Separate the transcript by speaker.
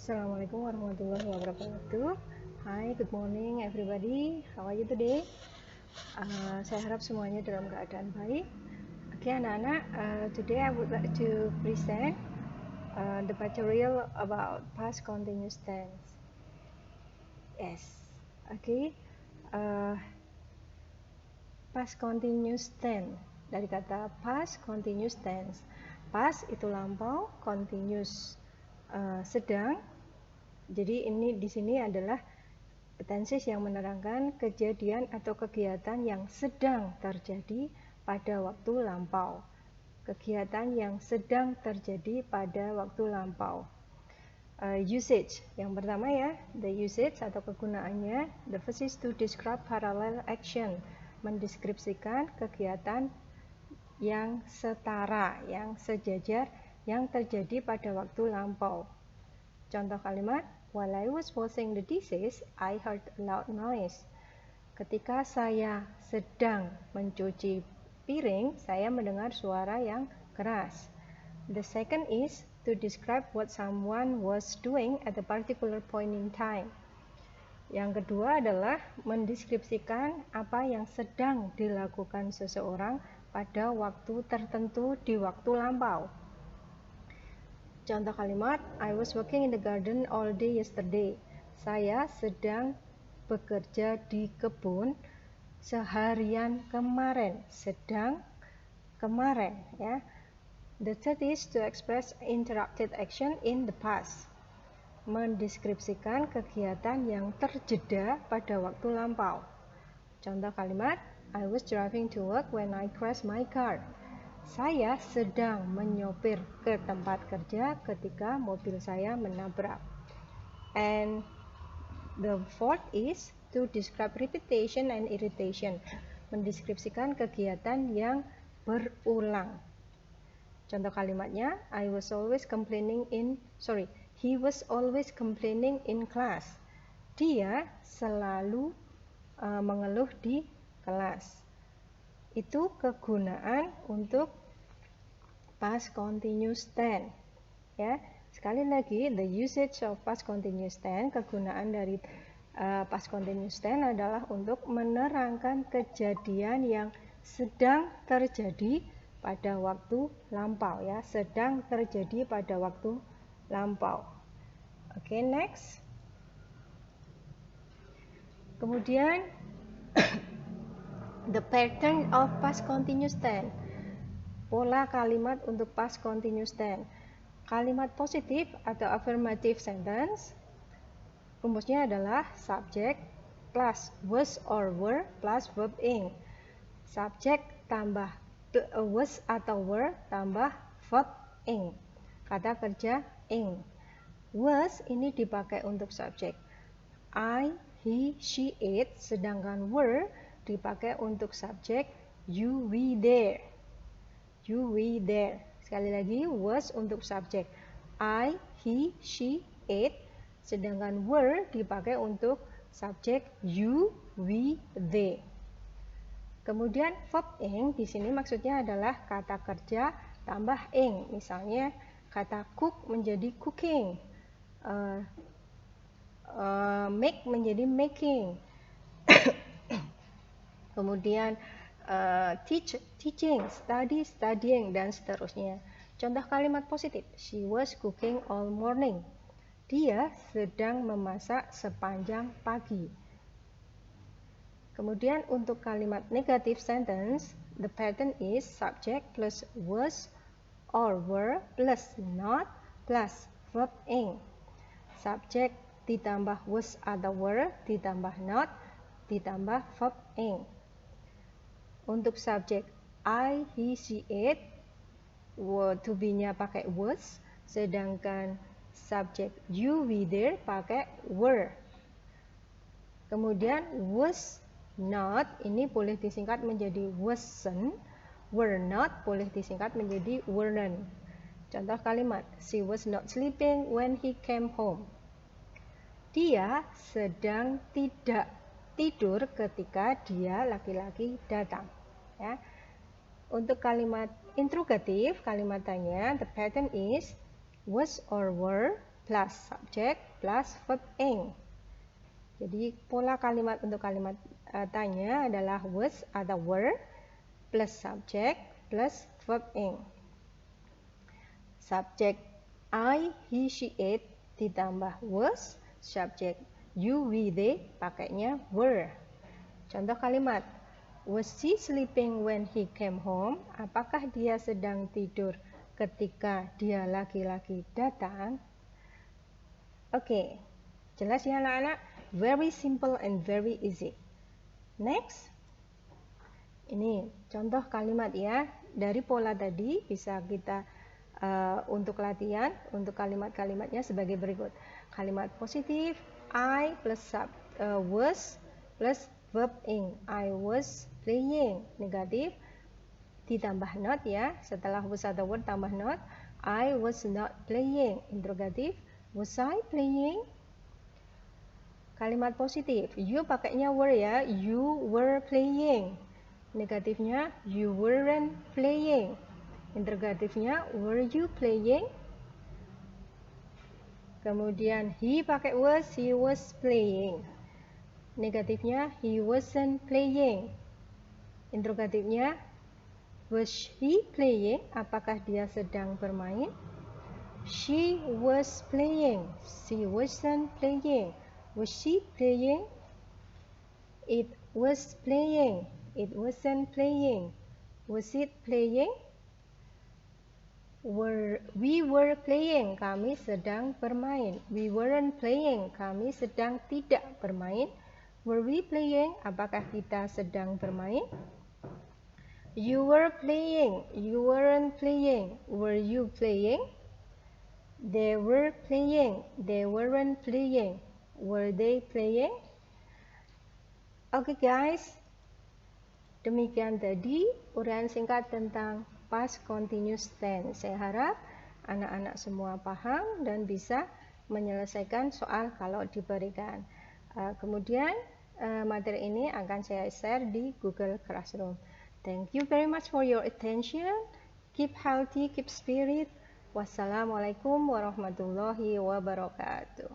Speaker 1: Assalamualaikum warahmatullahi wabarakatuh. Hi, good morning everybody. How are you today? Saya harap semuanya dalam keadaan baik. Oke anak-anak, today I would like to present the material about past continuous tense. Yes, okay. Past continuous tense, dari kata past continuous tense. Past itu lampau, continuous sedang. Jadi ini di sini adalah tenses yang menerangkan kejadian atau kegiatan yang sedang terjadi pada waktu lampau. Kegiatan yang sedang terjadi pada waktu lampau. Usage yang pertama ya, the usage atau kegunaannya. The first is to describe parallel action, mendeskripsikan kegiatan yang setara, yang sejajar, yang terjadi pada waktu lampau. Contoh kalimat, while I was washing the dishes, I heard a loud noise. Ketika saya sedang mencuci piring, saya mendengar suara yang keras. The second is to describe what someone was doing at a particular point in time. Yang kedua adalah mendeskripsikan apa yang sedang dilakukan seseorang pada waktu tertentu di waktu lampau. Contoh kalimat, I was working in the garden all day yesterday. Saya sedang bekerja di kebun seharian kemarin. Sedang kemarin, ya. The third is to express interrupted action in the past. Mendeskripsikan kegiatan yang terjeda pada waktu lampau. Contoh kalimat, I was driving to work when I crashed my car. Saya sedang menyopir ke tempat kerja ketika mobil saya menabrak. And the fourth is to describe repetition and irritation. Mendeskripsikan kegiatan yang berulang. Contoh kalimatnya, he was always complaining in class. Dia selalu mengeluh di kelas. Itu kegunaan untuk past continuous tense. Ya, sekali lagi, the usage of past continuous tense, kegunaan dari past continuous tense adalah untuk menerangkan kejadian yang sedang terjadi pada waktu lampau, ya, sedang terjadi pada waktu lampau. Oke, next. Kemudian the pattern of past continuous tense. Pola kalimat untuk past continuous tense. Kalimat positif atau affirmative sentence, rumusnya adalah subject plus was or were plus verb ing. Subject tambah was atau were tambah verb ing. Kata kerja ing. Was ini dipakai untuk subject. I, he, she, it, sedangkan were dipakai untuk subjek you, we, there. You, we, there. Sekali lagi, was untuk subjek I, he, she, it, sedangkan were dipakai untuk subjek you, we, they. Kemudian verb ing di sini maksudnya adalah kata kerja tambah ing. Misalnya kata cook menjadi cooking, make menjadi making. Kemudian teach, teaching, study, studying, dan seterusnya. Contoh kalimat positif, she was cooking all morning. Dia sedang memasak sepanjang pagi. Kemudian untuk kalimat negative sentence, the pattern is subject plus was or were plus not plus verb ing. Subject ditambah was atau were ditambah not ditambah verb ing. Untuk subjek I, he, she, it, to be-nya pakai was, sedangkan subjek you, we, there pakai were. Kemudian was not ini boleh disingkat menjadi wasn't, were not boleh disingkat menjadi weren't. Contoh kalimat, she was not sleeping when he came home. Dia sedang tidak tidur ketika dia laki-laki datang. Ya. Untuk kalimat interrogatif, kalimat tanya, the pattern is was or were plus subject plus verb ing. Jadi pola kalimat untuk kalimat tanya adalah was atau were plus subject plus verb ing. Subjek I, he, she, it ditambah was, subjek you, we, they pakainya were. Contoh kalimat, was he sleeping when he came home? Apakah dia sedang tidur ketika dia laki-laki datang? Oke, jelas ya anak-anak? Very simple and very easy. Next. Ini contoh kalimat ya. Dari pola tadi bisa kita untuk latihan, untuk kalimat-kalimatnya sebagai berikut. Kalimat positif, I plus was plus verb ing. I was playing. Negatif, ditambah not ya. Setelah was atau were tambah not. I was not playing. Interrogatif, was I playing? Kalimat positif, you pakainya were ya. You were playing. Negatifnya, you weren't playing. Interrogatifnya, were you playing? Kemudian he pakai was, he was playing. Negatifnya, he wasn't playing. Interrogatifnya, was he playing? Apakah dia sedang bermain? She was playing. She wasn't playing. Was she playing? It was playing. It wasn't playing. Was it playing? We were playing, kami sedang bermain. We weren't playing, kami sedang tidak bermain. Were we playing? Apakah kita sedang bermain? You were playing, you weren't playing. Were you playing? They were playing, they weren't playing. Were they playing? Oke guys, demikian tadi uraian singkat tentang past continuous tense. Saya harap anak-anak semua paham dan bisa menyelesaikan soal kalau diberikan. Kemudian materi ini akan saya share di Google Classroom. Thank you very much for your attention. Keep healthy, keep spirit. Wassalamualaikum warahmatullahi wabarakatuh.